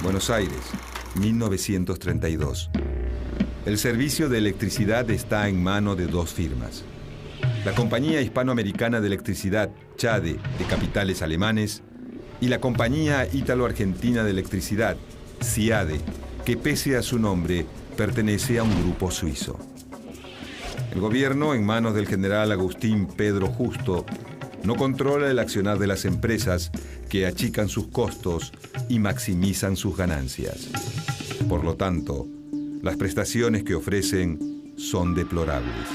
Buenos Aires, 1932. El servicio de electricidad está en mano de dos firmas. La Compañía Hispanoamericana de Electricidad, CHADE, de capitales alemanes, y la Compañía Ítalo-Argentina de Electricidad, CIADE, que pese a su nombre, pertenece a un grupo suizo. El gobierno, en manos del general Agustín Pedro Justo, no controla el accionar de las empresas que achican sus costos y maximizan sus ganancias. Por lo tanto, las prestaciones que ofrecen son deplorables.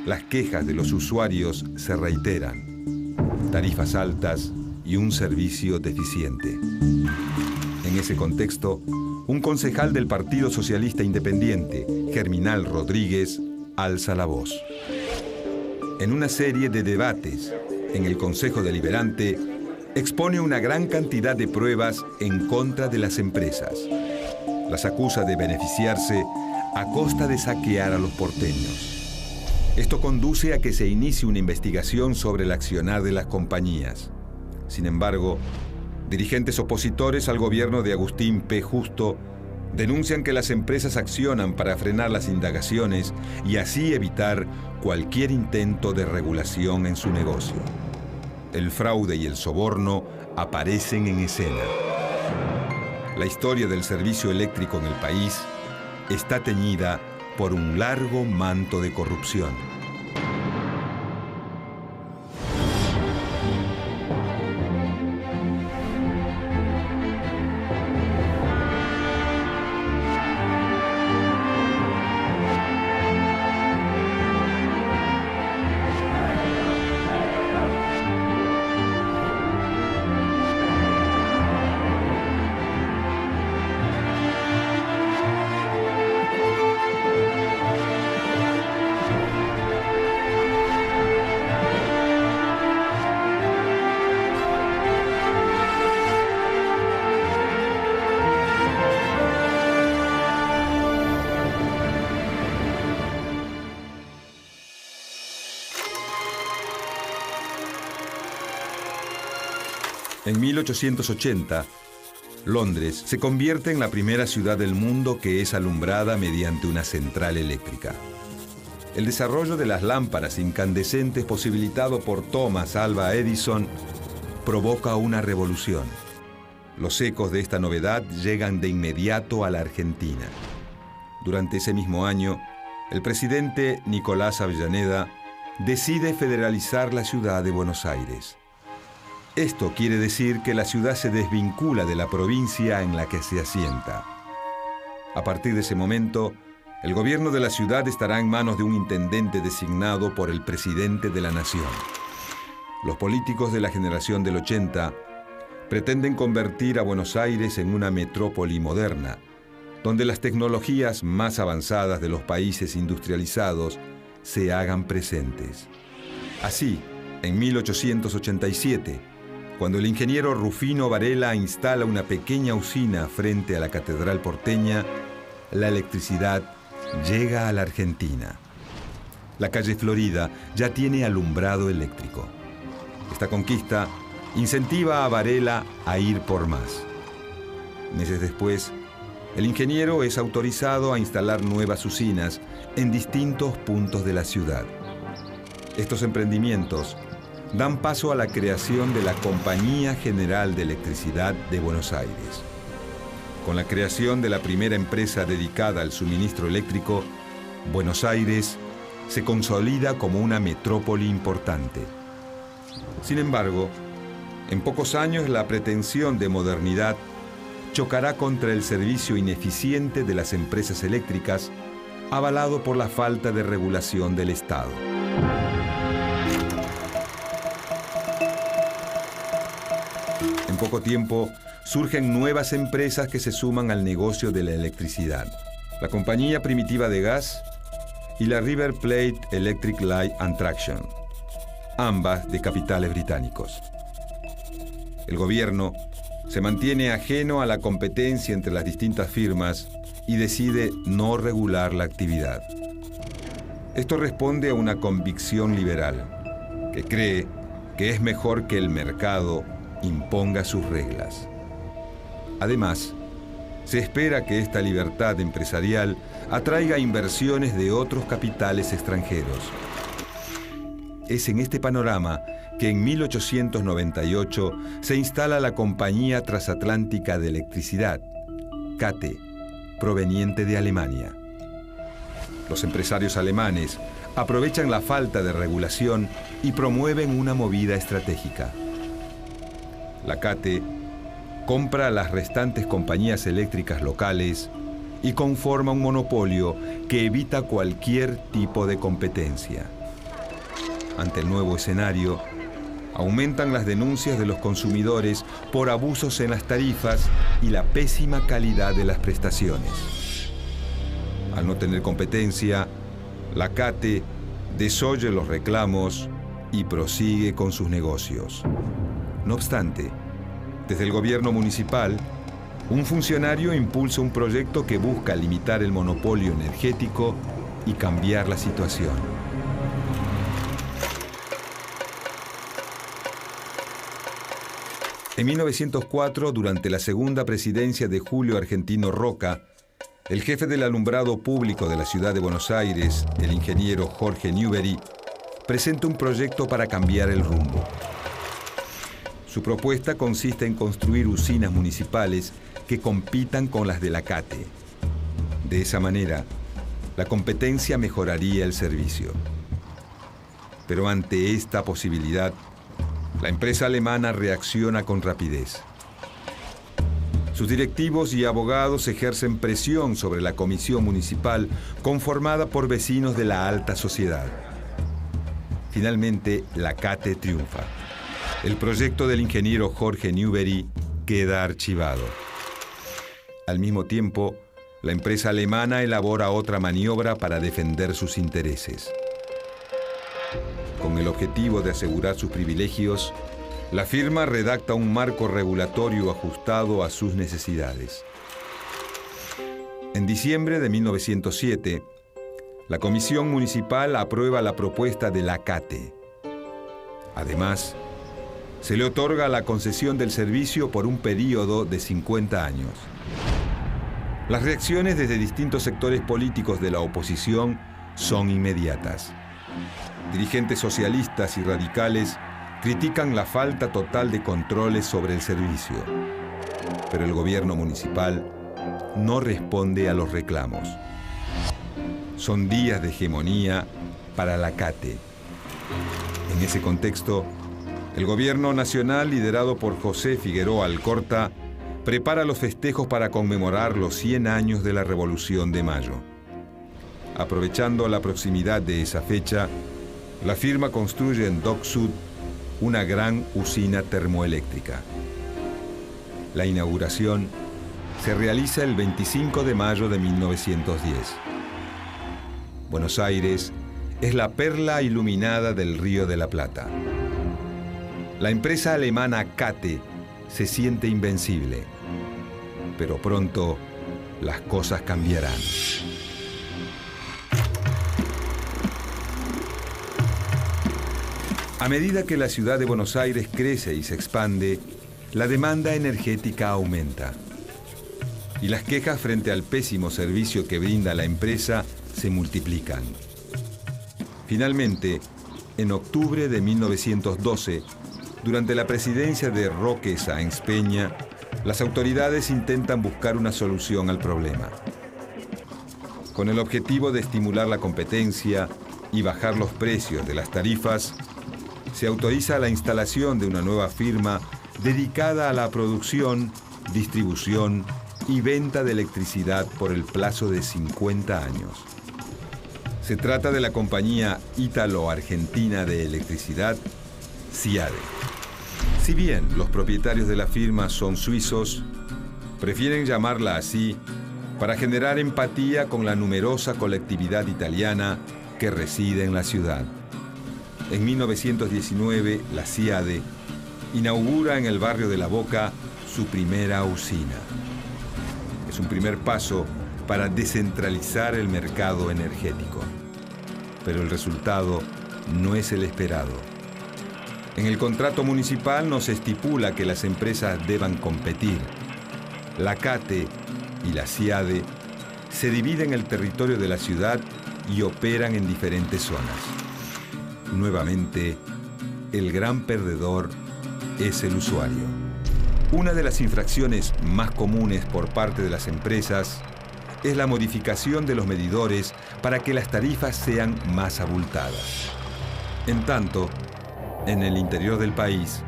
Las quejas de los usuarios se reiteran. Tarifas altas y un servicio deficiente. En ese contexto, un concejal del Partido Socialista Independiente, Germinal Rodríguez, alza la voz. En una serie de debates en el Consejo Deliberante, expone una gran cantidad de pruebas en contra de las empresas. Las acusa de beneficiarse a costa de saquear a los porteños. Esto conduce a que se inicie una investigación sobre el accionar de las compañías. Sin embargo, dirigentes opositores al gobierno de Agustín P. Justo denuncian que las empresas accionan para frenar las indagaciones y así evitar cualquier intento de regulación en su negocio. El fraude y el soborno aparecen en escena. La historia del servicio eléctrico en el país está teñida por un largo manto de corrupción. En 1880, Londres se convierte en la primera ciudad del mundo que es alumbrada mediante una central eléctrica. El desarrollo de las lámparas incandescentes posibilitado por Thomas Alva Edison provoca una revolución. Los ecos de esta novedad llegan de inmediato a la Argentina. Durante ese mismo año, el presidente Nicolás Avellaneda decide federalizar la ciudad de Buenos Aires. Esto quiere decir que la ciudad se desvincula de la provincia en la que se asienta. A partir de ese momento, el gobierno de la ciudad estará en manos de un intendente designado por el presidente de la nación. Los políticos de la generación del 80 pretenden convertir a Buenos Aires en una metrópoli moderna, donde las tecnologías más avanzadas de los países industrializados se hagan presentes. Así, en 1887, cuando el ingeniero Rufino Varela instala una pequeña usina frente a la Catedral porteña, la electricidad llega a la Argentina. La calle Florida ya tiene alumbrado eléctrico. Esta conquista incentiva a Varela a ir por más. Meses después, el ingeniero es autorizado a instalar nuevas usinas en distintos puntos de la ciudad. Estos emprendimientos dan paso a la creación de la Compañía General de Electricidad de Buenos Aires. Con la creación de la primera empresa dedicada al suministro eléctrico, Buenos Aires se consolida como una metrópoli importante. Sin embargo, en pocos años la pretensión de modernidad chocará contra el servicio ineficiente de las empresas eléctricas, avalado por la falta de regulación del Estado. En poco tiempo, surgen nuevas empresas que se suman al negocio de la electricidad. La Compañía Primitiva de Gas y la River Plate Electric Light and Traction, ambas de capitales británicos. El gobierno se mantiene ajeno a la competencia entre las distintas firmas y decide no regular la actividad. Esto responde a una convicción liberal, que cree que es mejor que el mercado imponga sus reglas. Además, Se espera que esta libertad empresarial atraiga inversiones de otros capitales extranjeros. Es en este panorama que en 1898 se instala la Compañía Transatlántica de Electricidad, CATE, proveniente de Alemania. Los empresarios alemanes aprovechan la falta de regulación y promueven una movida estratégica. La CATE compra las restantes compañías eléctricas locales y conforma un monopolio que evita cualquier tipo de competencia. Ante el nuevo escenario, aumentan las denuncias de los consumidores por abusos en las tarifas y la pésima calidad de las prestaciones. Al no tener competencia, la CATE desoye los reclamos y prosigue con sus negocios. No obstante, desde el gobierno municipal, un funcionario impulsa un proyecto que busca limitar el monopolio energético y cambiar la situación. En 1904, durante la segunda presidencia de Julio Argentino Roca, el jefe del alumbrado público de la ciudad de Buenos Aires, el ingeniero Jorge Newbery, presenta un proyecto para cambiar el rumbo. Su propuesta consiste en construir usinas municipales que compitan con las de la CATE. De esa manera, la competencia mejoraría el servicio. Pero ante esta posibilidad, la empresa alemana reacciona con rapidez. Sus directivos y abogados ejercen presión sobre la comisión municipal conformada por vecinos de la alta sociedad. Finalmente, la CATE triunfa. El proyecto del ingeniero Jorge Newbery queda archivado. Al mismo tiempo, la empresa alemana elabora otra maniobra para defender sus intereses. Con el objetivo de asegurar sus privilegios, la firma redacta un marco regulatorio ajustado a sus necesidades. En diciembre de 1907, la Comisión Municipal aprueba la propuesta de la CATE. Además, se le otorga la concesión del servicio por un período de 50 años. Las reacciones desde distintos sectores políticos de la oposición son inmediatas. Dirigentes socialistas y radicales critican la falta total de controles sobre el servicio, pero el gobierno municipal no responde a los reclamos. Son días de hegemonía para la CATE. En ese contexto, el gobierno nacional, liderado por José Figueroa Alcorta, prepara los festejos para conmemorar los 100 años de la Revolución de Mayo. Aprovechando la proximidad de esa fecha, la firma construye en Dock Sud una gran usina termoeléctrica. La inauguración se realiza el 25 de mayo de 1910. Buenos Aires es la perla iluminada del Río de la Plata. La empresa alemana CATE se siente invencible, pero pronto las cosas cambiarán. A medida que la ciudad de Buenos Aires crece y se expande, la demanda energética aumenta. Y las quejas frente al pésimo servicio que brinda la empresa se multiplican. Finalmente, en octubre de 1912, durante la presidencia de Roque Sáenz Peña, las autoridades intentan buscar una solución al problema. Con el objetivo de estimular la competencia y bajar los precios de las tarifas, se autoriza la instalación de una nueva firma dedicada a la producción, distribución y venta de electricidad por el plazo de 50 años. Se trata de la compañía ítalo-argentina de electricidad, SIADE. Si bien los propietarios de la firma son suizos, prefieren llamarla así para generar empatía con la numerosa colectividad italiana que reside en la ciudad. En 1919, la SIADE inaugura en el barrio de La Boca su primera usina. Es un primer paso para descentralizar el mercado energético. Pero el resultado no es el esperado. En el contrato municipal no se estipula que las empresas deban competir. La CATE y la CIADE se dividen el territorio de la ciudad y operan en diferentes zonas. Nuevamente, el gran perdedor es el usuario. Una de las infracciones más comunes por parte de las empresas es la modificación de los medidores para que las tarifas sean más abultadas. En tanto, en el interior del país,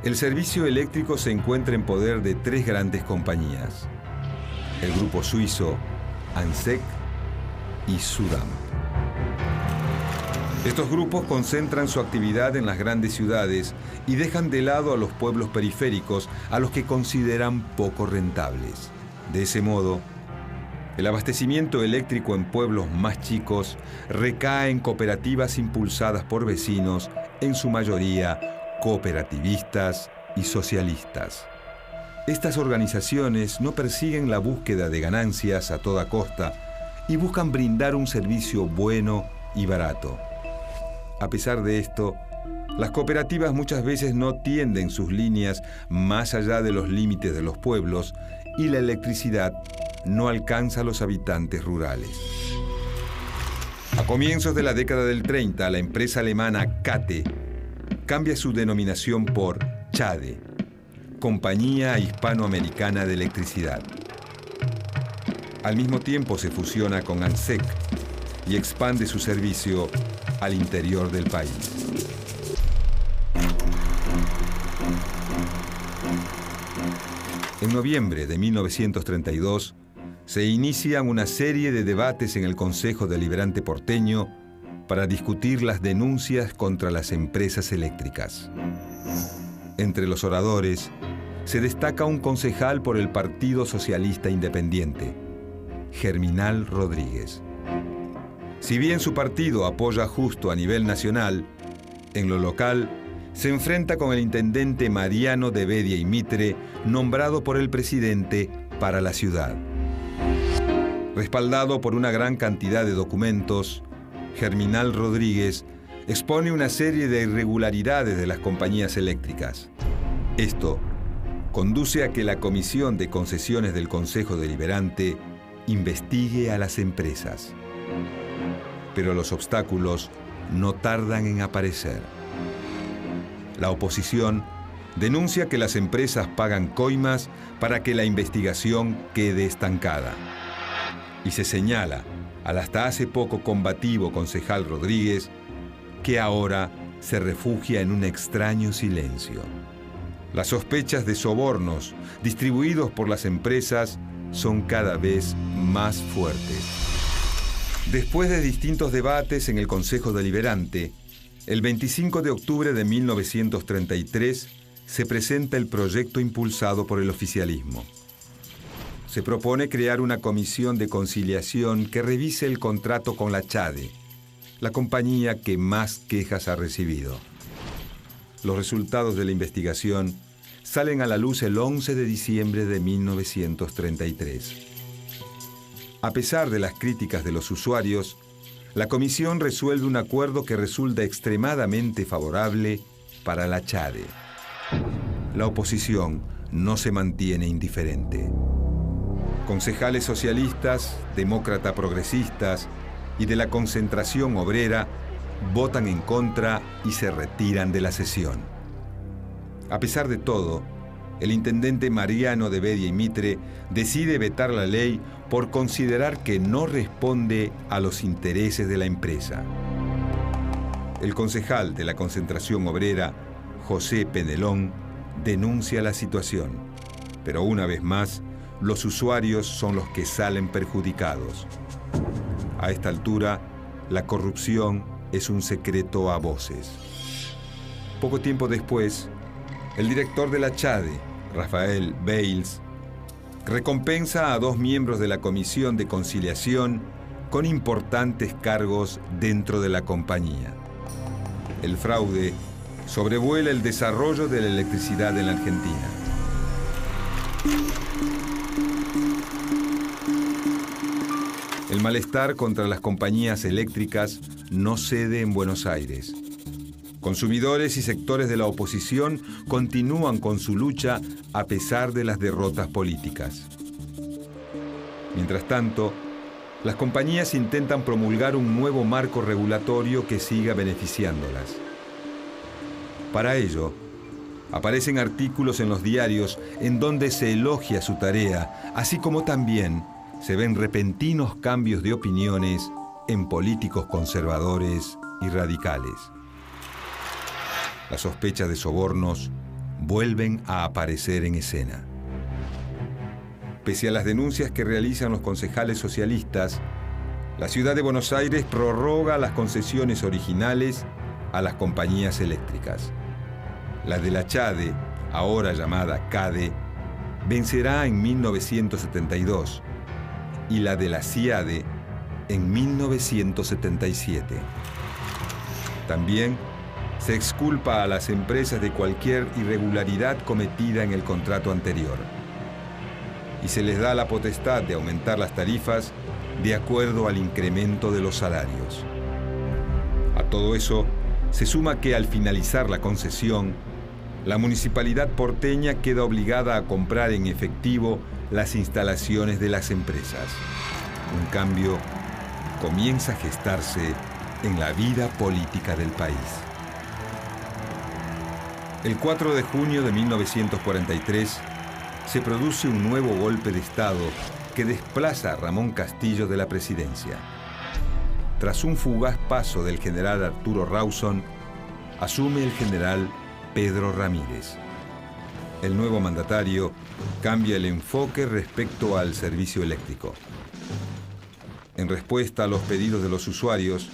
el servicio eléctrico se encuentra en poder de 3 grandes compañías: el grupo suizo ANSEC y Sudam. Estos grupos concentran su actividad en las grandes ciudades y dejan de lado a los pueblos periféricos, a los que consideran poco rentables. De ese modo, el abastecimiento eléctrico en pueblos más chicos recae en cooperativas impulsadas por vecinos, en su mayoría cooperativistas y socialistas. Estas organizaciones no persiguen la búsqueda de ganancias a toda costa y buscan brindar un servicio bueno y barato. A pesar de esto, las cooperativas muchas veces no tienden sus líneas más allá de los límites de los pueblos y la electricidad no alcanza a los habitantes rurales. A comienzos de la década del 30, la empresa alemana CATE cambia su denominación por CHADE, Compañía Hispanoamericana de Electricidad. Al mismo tiempo se fusiona con ANSEC y expande su servicio al interior del país. En noviembre de 1932, se inician una serie de debates en el Consejo Deliberante porteño para discutir las denuncias contra las empresas eléctricas. Entre los oradores se destaca un concejal por el Partido Socialista Independiente, Germinal Rodríguez. Si bien su partido apoya justo a nivel nacional, en lo local se enfrenta con el intendente Mariano de Bedia y Mitre, nombrado por el presidente para la ciudad. Respaldado por una gran cantidad de documentos, Germinal Rodríguez expone una serie de irregularidades de las compañías eléctricas. Esto conduce a que la Comisión de Concesiones del Consejo Deliberante investigue a las empresas. Pero los obstáculos no tardan en aparecer. La oposición denuncia que las empresas pagan coimas para que la investigación quede estancada. Y se señala al hasta hace poco combativo concejal Rodríguez, que ahora se refugia en un extraño silencio. Las sospechas de sobornos distribuidos por las empresas son cada vez más fuertes. Después de distintos debates en el Consejo Deliberante, el 25 de octubre de 1933 se presenta el proyecto impulsado por el oficialismo. Se propone crear una comisión de conciliación que revise el contrato con la CHADE, la compañía que más quejas ha recibido. Los resultados de la investigación salen a la luz el 11 de diciembre de 1933. A pesar de las críticas de los usuarios, la comisión resuelve un acuerdo que resulta extremadamente favorable para la CHADE. La oposición no se mantiene indiferente. Concejales socialistas, demócratas progresistas y de la Concentración Obrera votan en contra y se retiran de la sesión. A pesar de todo, el intendente Mariano de Bedia y Mitre decide vetar la ley por considerar que no responde a los intereses de la empresa. El concejal de la Concentración Obrera, José Penelón, denuncia la situación, pero una vez más, los usuarios son los que salen perjudicados. A esta altura, la corrupción es un secreto a voces. Poco tiempo después, el director de la CHADE, Rafael Bales, recompensa a 2 miembros de la Comisión de Conciliación con importantes cargos dentro de la compañía. El fraude sobrevuela el desarrollo de la electricidad en la Argentina. El malestar contra las compañías eléctricas no cede en Buenos Aires. Consumidores y sectores de la oposición continúan con su lucha a pesar de las derrotas políticas. Mientras tanto, las compañías intentan promulgar un nuevo marco regulatorio que siga beneficiándolas. Para ello, aparecen artículos en los diarios en donde se elogia su tarea, así como también se ven repentinos cambios de opiniones en políticos conservadores y radicales. Las sospechas de sobornos vuelven a aparecer en escena. Pese a las denuncias que realizan los concejales socialistas, la ciudad de Buenos Aires prorroga las concesiones originales a las compañías eléctricas. La de la CHADE, ahora llamada CADE, vencerá en 1972 y la de la CIADE en 1977. También se exculpa a las empresas de cualquier irregularidad cometida en el contrato anterior y se les da la potestad de aumentar las tarifas de acuerdo al incremento de los salarios. A todo eso se suma que al finalizar la concesión, la municipalidad porteña queda obligada a comprar en efectivo las instalaciones de las empresas. Un cambio comienza a gestarse en la vida política del país. El 4 de junio de 1943 se produce un nuevo golpe de Estado que desplaza a Ramón Castillo de la presidencia. Tras un fugaz paso del general Arturo Rawson, asume el general Pedro Ramírez. El nuevo mandatario cambia el enfoque respecto al servicio eléctrico. En respuesta a los pedidos de los usuarios,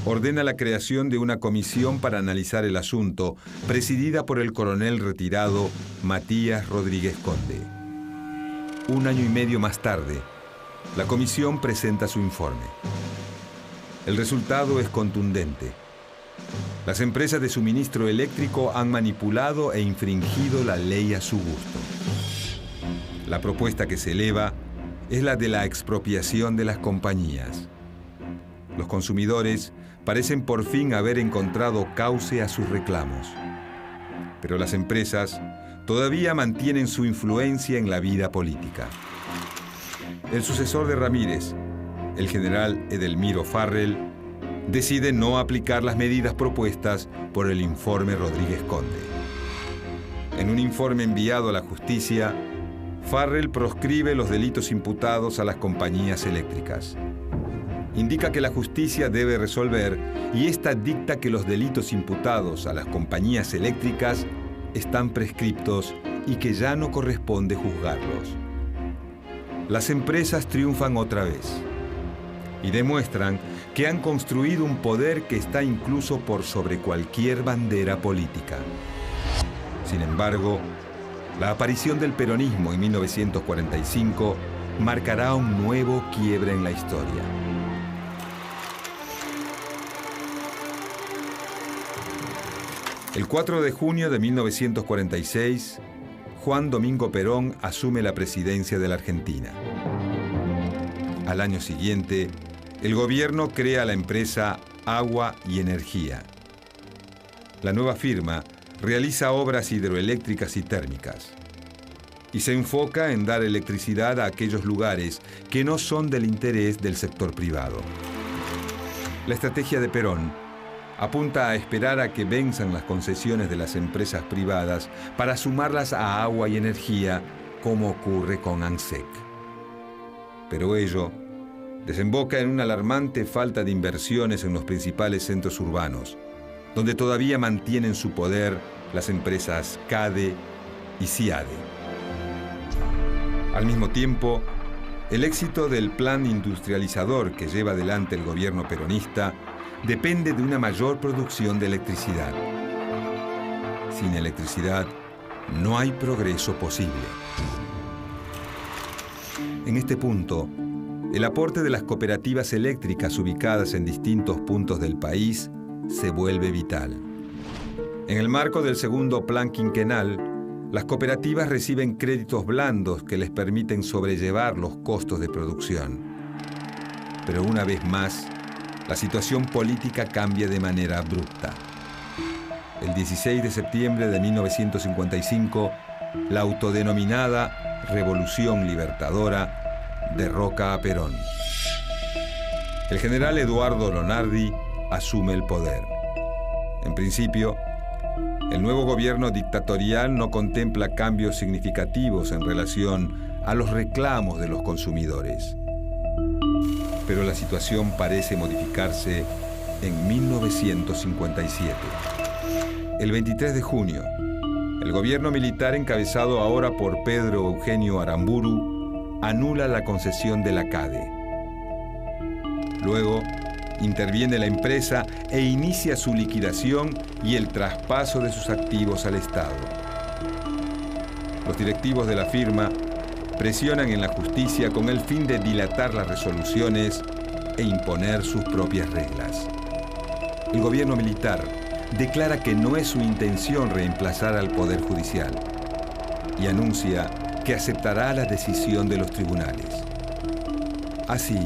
ordena la creación de una comisión para analizar el asunto, presidida por el coronel retirado Matías Rodríguez Conde. Un año y medio más tarde, la comisión presenta su informe. El resultado es contundente. Las empresas de suministro eléctrico han manipulado e infringido la ley a su gusto. La propuesta que se eleva es la de la expropiación de las compañías. Los consumidores parecen por fin haber encontrado cauce a sus reclamos. Pero las empresas todavía mantienen su influencia en la vida política. El sucesor de Ramírez, el general Edelmiro Farrell, decide no aplicar las medidas propuestas por el informe Rodríguez Conde. En un informe enviado a la justicia, Farrell proscribe los delitos imputados a las compañías eléctricas. Indica que la justicia debe resolver y esta dicta que los delitos imputados a las compañías eléctricas están prescriptos y que ya no corresponde juzgarlos. Las empresas triunfan otra vez y demuestran que han construido un poder que está incluso por sobre cualquier bandera política. Sin embargo, la aparición del peronismo en 1945 marcará un nuevo quiebre en la historia. El 4 de junio de 1946, Juan Domingo Perón asume la presidencia de la Argentina. Al año siguiente, el gobierno crea la empresa Agua y Energía. La nueva firma realiza obras hidroeléctricas y térmicas y se enfoca en dar electricidad a aquellos lugares que no son del interés del sector privado. La estrategia de Perón apunta a esperar a que venzan las concesiones de las empresas privadas para sumarlas a Agua y Energía, como ocurre con ANSEC. Pero ello desemboca en una alarmante falta de inversiones en los principales centros urbanos, donde todavía mantienen su poder las empresas CADE y CIADE. Al mismo tiempo, el éxito del plan industrializador que lleva adelante el gobierno peronista depende de una mayor producción de electricidad. Sin electricidad, no hay progreso posible. En este punto, el aporte de las cooperativas eléctricas ubicadas en distintos puntos del país se vuelve vital. En el marco del segundo plan quinquenal, las cooperativas reciben créditos blandos que les permiten sobrellevar los costos de producción. Pero una vez más, la situación política cambia de manera abrupta. El 16 de septiembre de 1955, la autodenominada Revolución Libertadora derroca a Perón. El general Eduardo Lonardi asume el poder. En principio, el nuevo gobierno dictatorial no contempla cambios significativos en relación a los reclamos de los consumidores. Pero la situación parece modificarse en 1957. El 23 de junio, el gobierno militar encabezado ahora por Pedro Eugenio Aramburu anula la concesión de la CADE. Luego, interviene la empresa e inicia su liquidación y el traspaso de sus activos al Estado. Los directivos de la firma presionan en la justicia con el fin de dilatar las resoluciones e imponer sus propias reglas. El gobierno militar declara que no es su intención reemplazar al Poder Judicial y anuncia que aceptará la decisión de los tribunales. Así,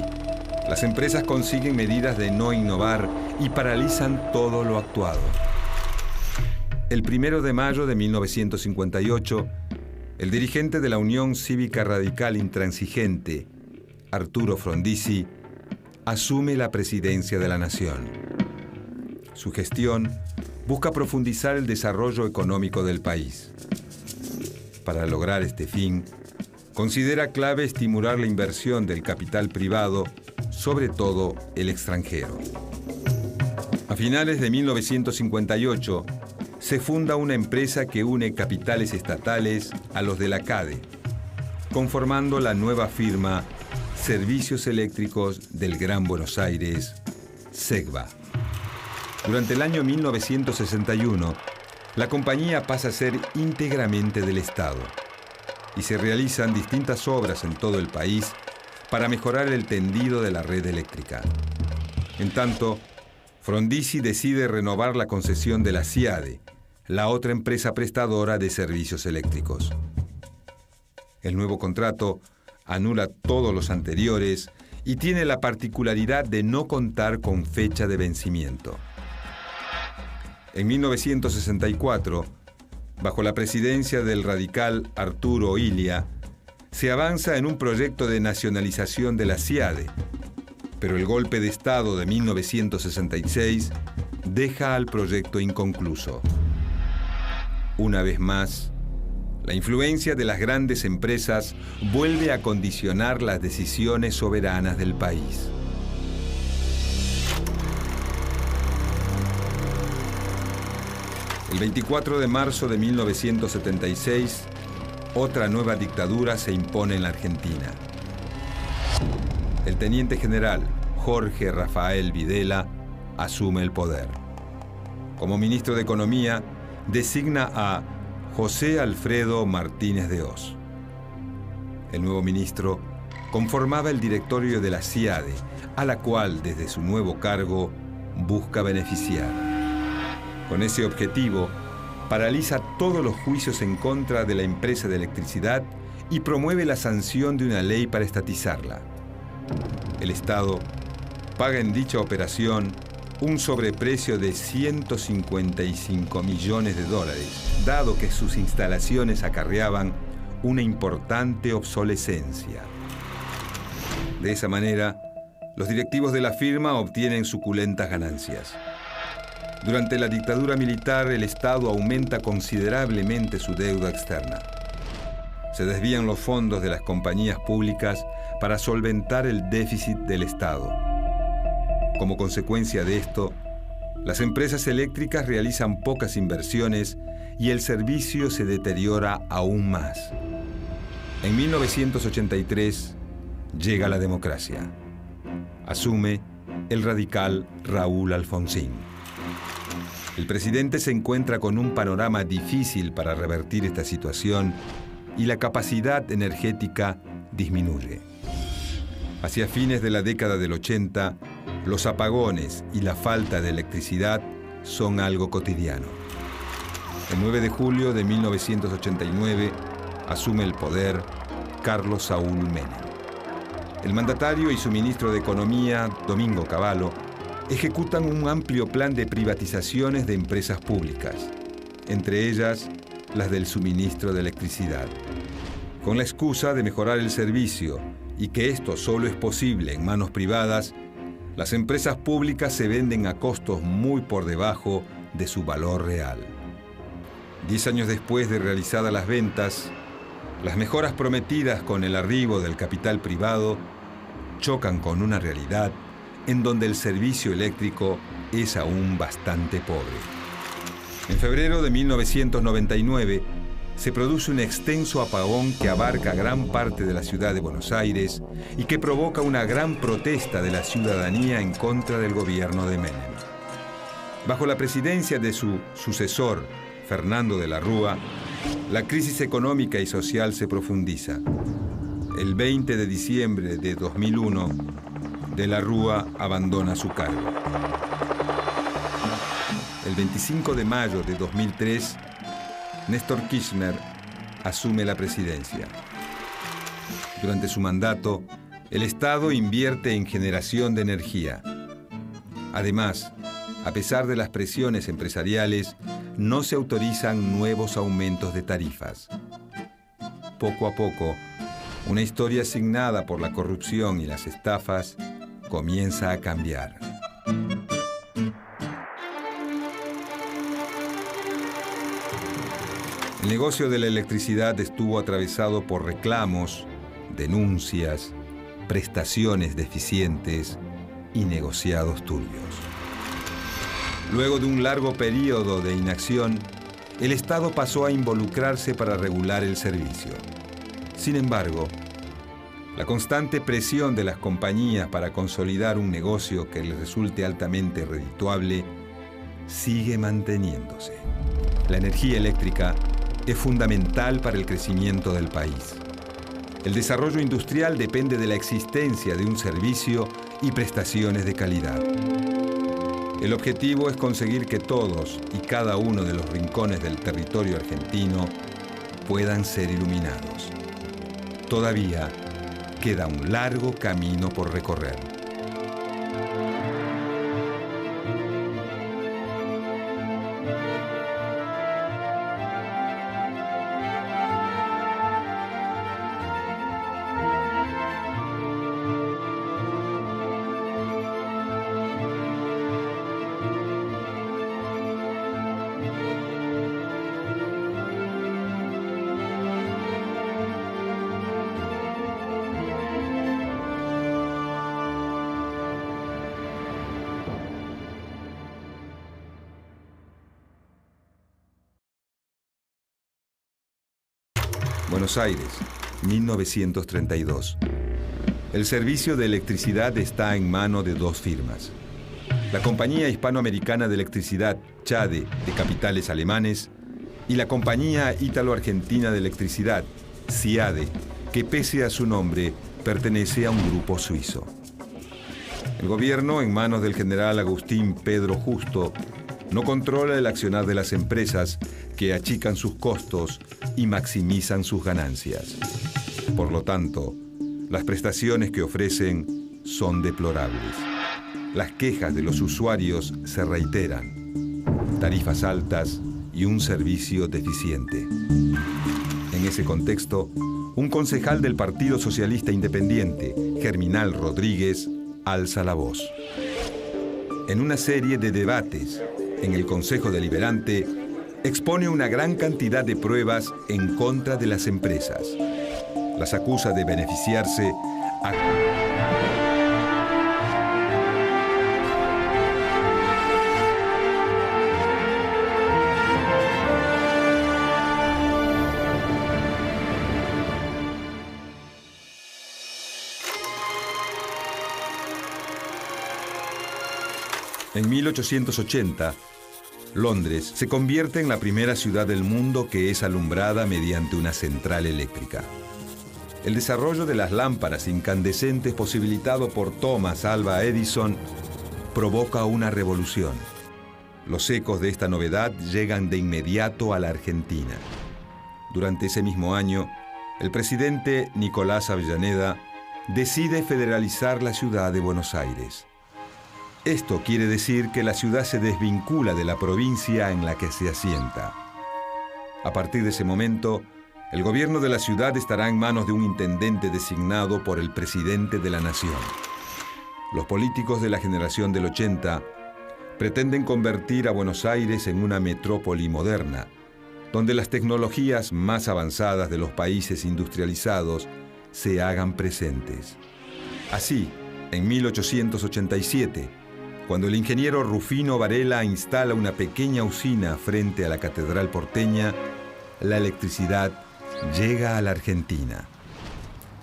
las empresas consiguen medidas de no innovar y paralizan todo lo actuado. El 1 de mayo de 1958, el dirigente de la Unión Cívica Radical Intransigente, Arturo Frondizi, asume la presidencia de la nación. Su gestión busca profundizar el desarrollo económico del país. Para lograr este fin, considera clave estimular la inversión del capital privado, sobre todo el extranjero. A finales de 1958, se funda una empresa que une capitales estatales a los de la CADE, conformando la nueva firma Servicios Eléctricos del Gran Buenos Aires, SEGBA. Durante el año 1961, la compañía pasa a ser íntegramente del Estado y se realizan distintas obras en todo el país para mejorar el tendido de la red eléctrica. En tanto, Frondizi decide renovar la concesión de la CIADE, la otra empresa prestadora de servicios eléctricos. El nuevo contrato anula todos los anteriores y tiene la particularidad de no contar con fecha de vencimiento. En 1964, bajo la presidencia del radical Arturo Illia, se avanza en un proyecto de nacionalización de la CIADE, pero el golpe de Estado de 1966 deja al proyecto inconcluso. Una vez más, la influencia de las grandes empresas vuelve a condicionar las decisiones soberanas del país. El 24 de marzo de 1976, otra nueva dictadura se impone en la Argentina. El teniente general Jorge Rafael Videla asume el poder. Como ministro de Economía, designa a José Alfredo Martínez de Hoz. El nuevo ministro conformaba el directorio de la CIADE, a la cual, desde su nuevo cargo, busca beneficiar. Con ese objetivo, paraliza todos los juicios en contra de la empresa de electricidad y promueve la sanción de una ley para estatizarla. El Estado paga en dicha operación un sobreprecio de $155 millones, dado que sus instalaciones acarreaban una importante obsolescencia. De esa manera, los directivos de la firma obtienen suculentas ganancias. Durante la dictadura militar, el Estado aumenta considerablemente su deuda externa. Se desvían los fondos de las compañías públicas para solventar el déficit del Estado. Como consecuencia de esto, las empresas eléctricas realizan pocas inversiones y el servicio se deteriora aún más. En 1983 llega la democracia. Asume el radical Raúl Alfonsín. El presidente se encuentra con un panorama difícil para revertir esta situación y la capacidad energética disminuye. Hacia fines de la década del 80, los apagones y la falta de electricidad son algo cotidiano. El 9 de julio de 1989 asume el poder Carlos Saúl Menem. El mandatario y su ministro de Economía, Domingo Cavallo, ejecutan un amplio plan de privatizaciones de empresas públicas, entre ellas las del suministro de electricidad. Con la excusa de mejorar el servicio y que esto solo es posible en manos privadas, las empresas públicas se venden a costos muy por debajo de su valor real. 10 años después de realizadas las ventas, las mejoras prometidas con el arribo del capital privado chocan con una realidad en donde el servicio eléctrico es aún bastante pobre. En febrero de 1999 se produce un extenso apagón que abarca gran parte de la ciudad de Buenos Aires y que provoca una gran protesta de la ciudadanía en contra del gobierno de Menem. Bajo la presidencia de su sucesor, Fernando de la Rúa, la crisis económica y social se profundiza. El 20 de diciembre de 2001, de la Rúa abandona su cargo. El 25 de mayo de 2003, Néstor Kirchner asume la presidencia. Durante su mandato, el Estado invierte en generación de energía. Además, a pesar de las presiones empresariales, no se autorizan nuevos aumentos de tarifas. Poco a poco, una historia asignada por la corrupción y las estafas comienza a cambiar. El negocio de la electricidad estuvo atravesado por reclamos, denuncias, prestaciones deficientes y negociados turbios. Luego de un largo periodo de inacción, el Estado pasó a involucrarse para regular el servicio. Sin embargo, la constante presión de las compañías para consolidar un negocio que les resulte altamente redituable sigue manteniéndose. La energía eléctrica es fundamental para el crecimiento del país. El desarrollo industrial depende de la existencia de un servicio y prestaciones de calidad. El objetivo es conseguir que todos y cada uno de los rincones del territorio argentino puedan ser iluminados. Todavía queda un largo camino por recorrer. Buenos Aires, 1932. El servicio de electricidad está en manos de dos firmas. La Compañía Hispanoamericana de Electricidad, CHADE, de capitales alemanes, y la Compañía Ítalo-Argentina de Electricidad, CIADE, que pese a su nombre, pertenece a un grupo suizo. El gobierno, en manos del general Agustín Pedro Justo, no controla el accionar de las empresas que achican sus costos y maximizan sus ganancias. Por lo tanto, las prestaciones que ofrecen son deplorables. Las quejas de los usuarios se reiteran. Tarifas altas y un servicio deficiente. En ese contexto, un concejal del Partido Socialista Independiente, Germinal Rodríguez, alza la voz. En una serie de debates en el Consejo Deliberante, expone una gran cantidad de pruebas en contra de las empresas. Las acusa de beneficiarse a... En 1880, Londres se convierte en la primera ciudad del mundo que es alumbrada mediante una central eléctrica. El desarrollo de las lámparas incandescentes posibilitado por Thomas Alva Edison provoca una revolución. Los ecos de esta novedad llegan de inmediato a la Argentina. Durante ese mismo año, el presidente Nicolás Avellaneda decide federalizar la ciudad de Buenos Aires. Esto quiere decir que la ciudad se desvincula de la provincia en la que se asienta. A partir de ese momento, El gobierno de la ciudad estará en manos de un intendente designado por el presidente de la nación. Los políticos de la generación del 80 pretenden convertir a Buenos Aires en una metrópoli moderna, donde las tecnologías más avanzadas de los países industrializados se hagan presentes. Así, en 1887, cuando el ingeniero Rufino Varela instala una pequeña usina frente a la Catedral porteña, la electricidad llega a la Argentina.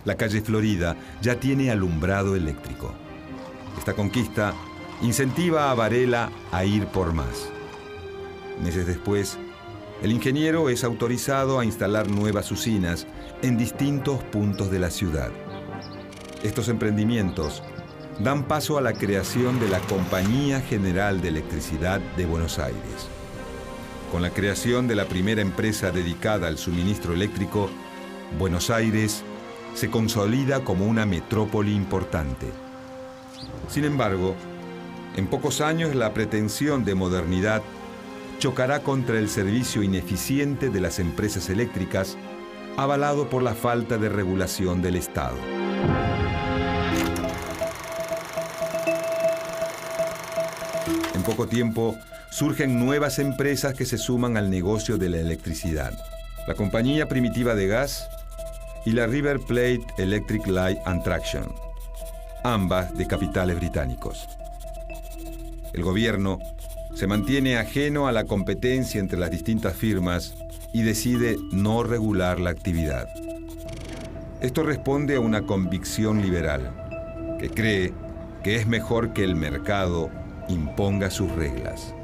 La calle Florida ya tiene alumbrado eléctrico. Esta conquista incentiva a Varela a ir por más. Meses después, el ingeniero es autorizado a instalar nuevas usinas en distintos puntos de la ciudad. Estos emprendimientos dan paso a la creación de la Compañía General de Electricidad de Buenos Aires. Con la creación de la primera empresa dedicada al suministro eléctrico, Buenos Aires se consolida como una metrópoli importante. Sin embargo, en pocos años la pretensión de modernidad chocará contra el servicio ineficiente de las empresas eléctricas, avalado por la falta de regulación del Estado. En poco tiempo, surgen nuevas empresas que se suman al negocio de la electricidad. La Compañía Primitiva de Gas y la River Plate Electric Light and Traction, ambas de capitales británicos. El gobierno se mantiene ajeno a la competencia entre las distintas firmas y decide no regular la actividad. Esto responde a una convicción liberal, que cree que es mejor que el mercado imponga sus reglas.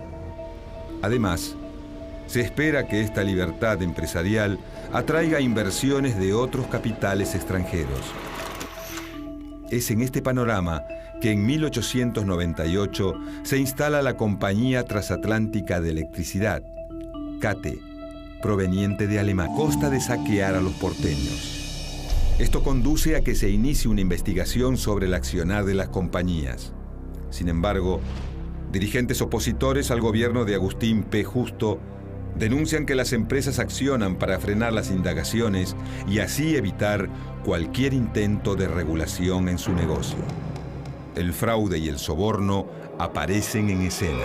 Además, se espera que esta libertad empresarial atraiga inversiones de otros capitales extranjeros. Es en este panorama que en 1898 se instala la Compañía Transatlántica de Electricidad, CATE, proveniente de Alemania, a costa de saquear a los porteños. Esto conduce a que se inicie una investigación sobre el accionar de las compañías. Sin embargo, dirigentes opositores al gobierno de Agustín P. Justo denuncian que las empresas accionan para frenar las indagaciones y así evitar cualquier intento de regulación en su negocio. El fraude y el soborno aparecen en escena.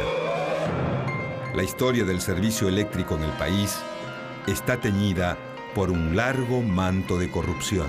La historia del servicio eléctrico en el país está teñida por un largo manto de corrupción.